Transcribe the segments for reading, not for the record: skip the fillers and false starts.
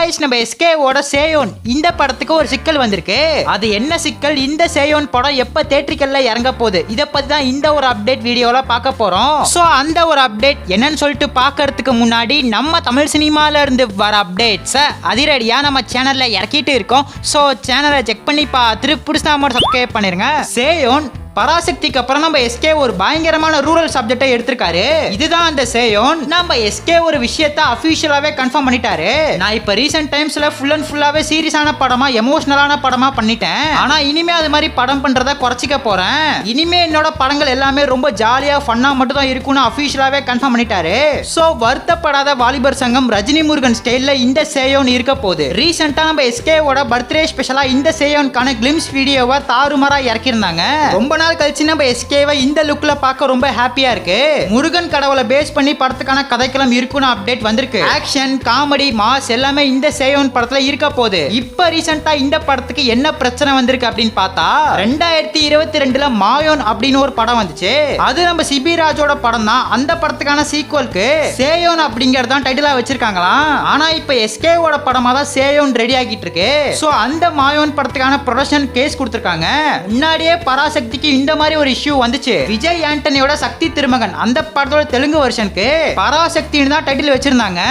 Guys நம்ம SK ஓட சேயோன் இந்த படத்துக்கு ஒரு சிக்கல் வந்திருக்கு. அது என்ன சிக்கல், இந்த சேயோன் படம் எப்ப தியேட்டர்ல இறங்க போகுது, இத பத்தி தான் இந்த ஒரு அப்டேட் வீடியோல பார்க்க போறோம். சோ அந்த ஒரு அப்டேட் என்னன்னு சொல்லிட்டு பார்க்கிறதுக்கு முன்னாடி நம்ம தமிழ் சினிமால இருந்து வர அப்டேட்ஸ் அதிரடியா நம்ம சேனல்ல இறக்கிட்டு இருக்கோம். சோ சேனலை செக் பண்ணி பார்த்துட்டு புதுசா மட்டும் சப்ஸ்கிரைப் பண்ணிருங்க. சேயோன் பராசக்திக்கு அப்புறம் நம்ம எஸ்கே ஒரு பயங்கரமான ரூரல் சப்ஜெக்டை எடுத்திருக்காரு. இதுதான் அந்த சேயோன். நம்ம எஸ்கே ஒரு விஷயத்தை அபிஷியலாவே கன்ஃபார்ம் பண்ணிட்டாரு. நான் இப்ப ரீசெண்ட் டைம்ஸ்ல ஃபுல் அண்ட் ஃபுல்லாவே சீரியஸான படமா எமோஷனலான படமா பண்ணிட்டேன். ஆனா இனிமே அது மாதிரி படம் பண்றத குறைச்சிக்க போறேன். இனிமே என்னோட படங்கள் எல்லாமே ரொம்ப ஜாலியா ஃபன்னா மட்டும் தான் இருக்கும்னு அபிஷியலாவே கன்ஃபார்ம் பண்ணிட்டாரு. சோ வருத்தப்படாத வாலிபர் சங்கம் ரஜினி முருகன் ஸ்டைல்ல இந்த சேயோன் இருக்க போகுது. ரீசெண்டா நம்ம எஸ்கேவோட பர்த்டே ஸ்பெஷலா இந்த சேயோனுக்கான கிளிம்ஸ் வீடியோவை தாறுமாறா இறக்கிருந்தாங்க. ரொம்ப கழிச்சு நம்ம எஸ்கேவை இந்த லுக்ல பார்க்க ரொம்ப ஹாப்பியா இருக்கு. முருகன் கடவுளை பேஸ் பண்ணி படத்துக்கான கதைக்களம் இருக்குன்னு அப்டேட் வந்திருக்கு. ஆக்ஷன், காமெடி, மாஸ் எல்லாமே இந்த சேயோன் படத்துல இருக்க போகுது. இப்ப ரீசெண்டா இந்த படத்துக்கு என்ன பிரச்சனை வந்திருக்கு அப்படின்னு பார்த்தா 2022ல மாயோன் அப்படின்னு ஒரு படம் வந்துச்சு. அது நம்ம சிபி ராஜோட படம் தான். அந்த படத்துக்கான சீக்வலுக்கு சேயோன் அப்படிங்கறது தான் டைட்டிலா வச்சிருக்காங்களாம். ஆனா இப்ப எஸ்கேவோட படமா தான் சேயோன் ரெடி ஆகிட்டு இருக்கு. சோ அந்த மாயோன் படத்துக்கான ப்ரொடக்ஷன் கேஸ் கொடுத்திருக்காங்க. முன்னாடியே பராசக்திக்கு இந்த மாதிரி ஒரு இஷ்யூ வந்துச்சு. விஜய் ஆண்டனியோட சக்தி திருமகன் அந்த படத்தோட தெலுங்கு வெர்ஷனுக்கு பராசக்தின்னு தான் டைட்டில் வச்சிருந்தாங்க.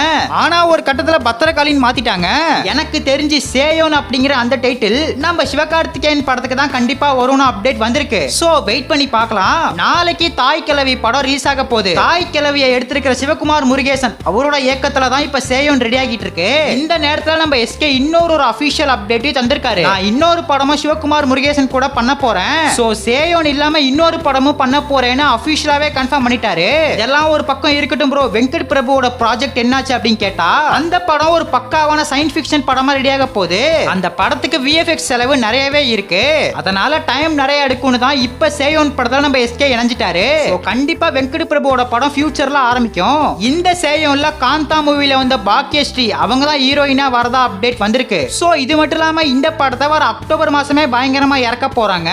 ஆனா ஒரு கட்டத்துல பத்திரகாளின்னு மாத்திட்டாங்க. எனக்கு தெரிஞ்சு சேயோன் அப்படிங்கிற அந்த டைட்டில் நம்ம சிவகார்த்திகேயன் படத்துக்கு தான் கண்டிப்பா வரும்னு அப்டேட் வந்திருக்கு. சோ வெயிட் பண்ணி பார்க்கலாம். நாளைக்கு தாய் கிழவி படம் ரிலீஸ் ஆக போகுது. தாய் கிழவியை எடுத்திருக்கிற சிவகுமார் முருகேசன் அவரோட இயக்கத்துல தான் இப்ப சேயோன் ரெடி ஆகிட்டு இருக்கு. இந்த நேரத்துல நம்ம எஸ்கே இன்னொரு அபிஷியல் அப்டேட் தந்திருக்காரு. நான் இன்னொரு படமும் சிவகுமார் முருகேசன் கூட பண்ண போறேன். சோ சேயோன் இல்லாம இன்னொரு படமும் பண்ண போறேன்னு அபிஷியலாவே கன்ஃபார்ம் பண்ணிட்டாரு. இதெல்லாம் ஒரு பக்கம் இருக்கட்டும் ப்ரோ, வெங்கட் பிரபுவோட ப்ராஜெக்ட் என்னாச்சு அப்படின்னு கேட்டா அந்த படம் ஒரு பக்காவான சயின்ஸ் ஃபிக்ஷன் படமா ரெடியாக போகுது. அந்த படத்துக்கு விஎஃப்எக்ஸ் செலவு நிறையவே இருக்கு. அதனால டைம் நிறைய எடுக்கும்னு தான் இப்ப சேயோன் படத்துல நம்ம எஸ்கே இணைஞ்சிட்டாரு. கண்டிப்பா வெங்கட் பிரபுவோட படம் ஃபியூச்சர்ல ஆரம்பிக்கும். இந்த சேயோன்ல காந்தா மூவில வந்த பாக்கியஸ்ரீ அவங்க தான் ஹீரோயினா வரதா அப்டேட் வந்திருக்கு. சோ இது மட்டும் இல்லாம இந்த படத்தை வர அக்டோபர் மாசமே பயங்கரமா இறக்க போறாங்க.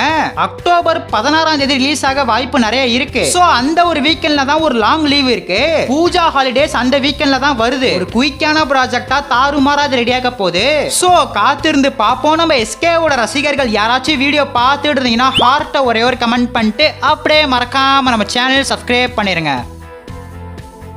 அக்டோபர் 16ஆம் தேதி ரிலீஸ் ஆக வாய்ப்பு நிறைய இருக்கு. சோ அந்த ஒரு வீக்கெண்ட்ல தான் ஒரு லாங் லீவ் இருக்கு. பூஜா ஹாலிடேஸ் அந்த வீக்கெண்ட்ல தான் வருது. ஒரு குயிக்கான ப்ராஜெக்ட்டா தாறுமாறா ரெடியாக போகுது. சோ காத்திருந்து பாப்போம். நம்ம எஸ்கேவோட ரசிகர்கள் யாராச்சும் வீடியோ பார்த்துட்டு இருந்தீங்கன்னா ஹார்ட்ட ஒரே ஒரு கமெண்ட் பண்ணிட்டு அப்படியே மறக்காம நம்ம சேனல் சப்ஸ்கிரைப் பண்ணிருங்க.